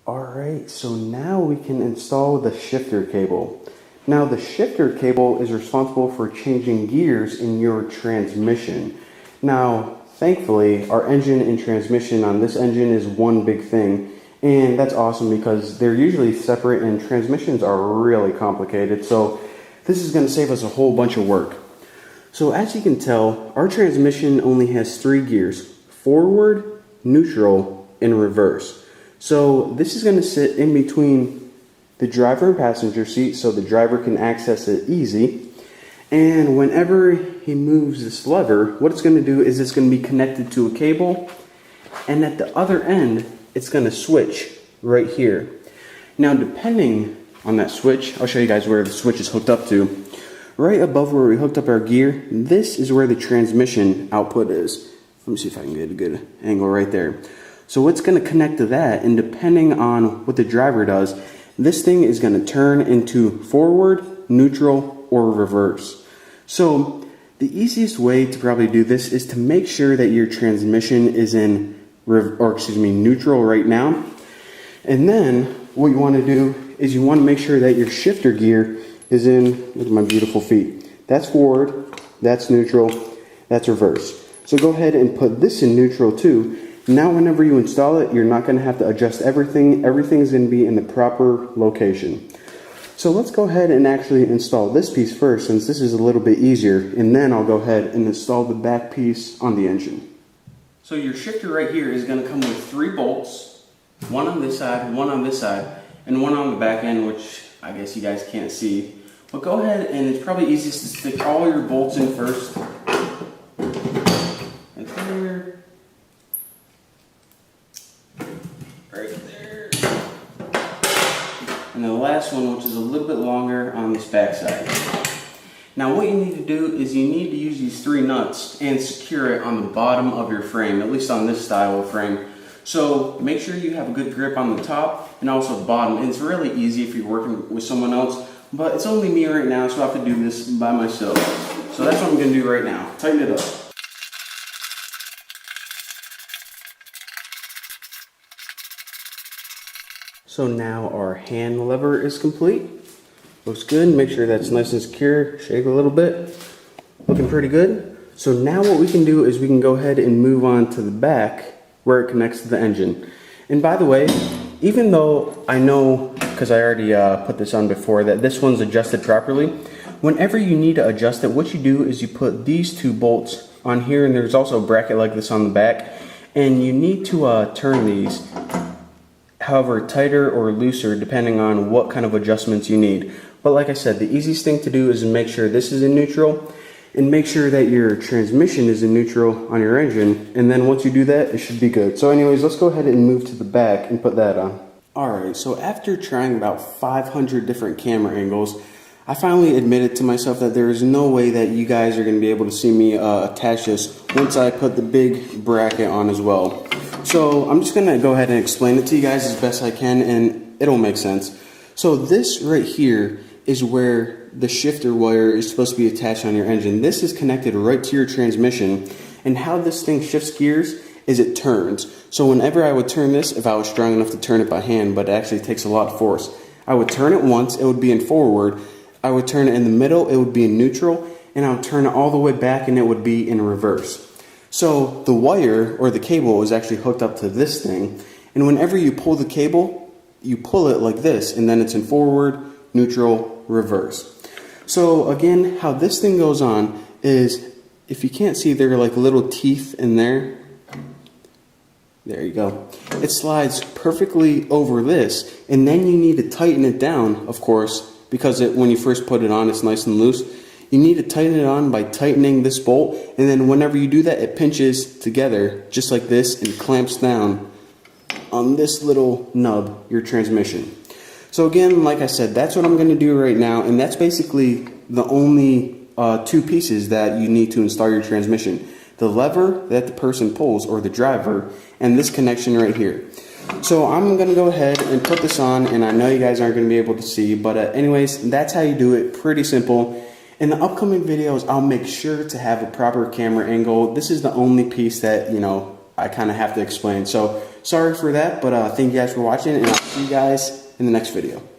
Alright, so now we can install the shifter cable. Now the shifter cable is responsible for changing gears in your transmission. Now, thankfully, our engine and transmission on this engine is one big thing, and that's awesome because they're usually separate and transmissions are really complicated, so this is going to save us a whole bunch of work. So as you can tell, our transmission only has 3 gears: forward, neutral, and reverse. So this is going to sit in between the driver and passenger seat so the driver can access it easy. And whenever he moves this lever, what it's going to do is it's going to be connected to a cable, and at the other end it's going to switch right here. Now depending on that switch, I'll show you guys where the switch is hooked up to. Right above where we hooked up our gear, this is where the transmission output is. Let me see if I can get a good angle right there. So it's going to connect to that, and depending on what the driver does, this thing is going to turn into forward, neutral, or reverse. So the easiest way to probably do this is to make sure that your transmission is in neutral right now. And then what you want to do is you want to make sure that your shifter gear is in, look at my beautiful feet. That's forward, that's neutral, that's reverse. So go ahead and put this in neutral too. Now whenever you install it, you're not going to have to adjust everything. Everything is going to be in the proper location. So let's go ahead and actually install this piece first, since this is a little bit easier, and then I'll go ahead and install the back piece on the engine. So your shifter right here is going to come with 3 bolts, one on this side, one on this side, and one on the back end, which I guess you guys can't see. But go ahead, and it's probably easiest to stick all your bolts in first. And there. Right there. And the last one, which is a little bit longer, on this back side. Now what you need to do is you need to use these 3 nuts and secure it on the bottom of your frame, at least on this style of frame. So make sure you have a good grip on the top and also the bottom. And it's really easy if you're working with someone else, but it's only me right now, so I have to do this by myself. So that's what I'm going to do right now. Tighten it up. So now our hand lever is complete. Looks good. Make sure that's nice and secure. Shake a little bit. Looking pretty good. So now what we can do is we can go ahead and move on to the back where it connects to the engine. And by the way, even though I know, because I already put this on before, that this one's adjusted properly, whenever you need to adjust it, what you do is you put these 2 bolts on here, and there's also a bracket like this on the back, and you need to turn these however tighter or looser depending on what kind of adjustments you need. But like I said, the easiest thing to do is make sure this is in neutral and make sure that your transmission is in neutral on your engine, and then once you do that, it should be good. So anyways, let's go ahead and move to the back and put that on. Alright, so after trying about 500 different camera angles, I finally admitted to myself that there is no way that you guys are going to be able to see me attach this once I put the big bracket on as well. So I'm just going to go ahead and explain it to you guys as best I can, and it'll make sense. So this right here is where the shifter wire is supposed to be attached on your engine. This is connected right to your transmission, and how this thing shifts gears is it turns. So whenever I would turn this, if I was strong enough to turn it by hand, but it actually takes a lot of force, I would turn it once, it would be in forward, I would turn it in the middle, it would be in neutral, and I would turn it all the way back and it would be in reverse. So the wire or the cable is actually hooked up to this thing, and whenever you pull the cable, you pull it like this, and then it's in forward, neutral, reverse. So again, how this thing goes on is, if you can't see, there are like little teeth in there. There you go. It slides perfectly over this, and then you need to tighten it down, of course, because when you first put it on, it's nice and loose. You need to tighten it on by tightening this bolt, and then whenever you do that, it pinches together just like this and clamps down on this little nub, your transmission. So again, like I said, that's what I'm going to do right now, and that's basically the only 2 pieces that you need to install your transmission. The lever that the person pulls, or the driver, and this connection right here. So I'm going to go ahead and put this on, and I know you guys aren't going to be able to see, but anyways, that's how you do it. Pretty simple. In the upcoming videos, I'll make sure to have a proper camera angle. This is the only piece that, I kind of have to explain. So sorry for that, but thank you guys for watching, and I'll see you guys in the next video.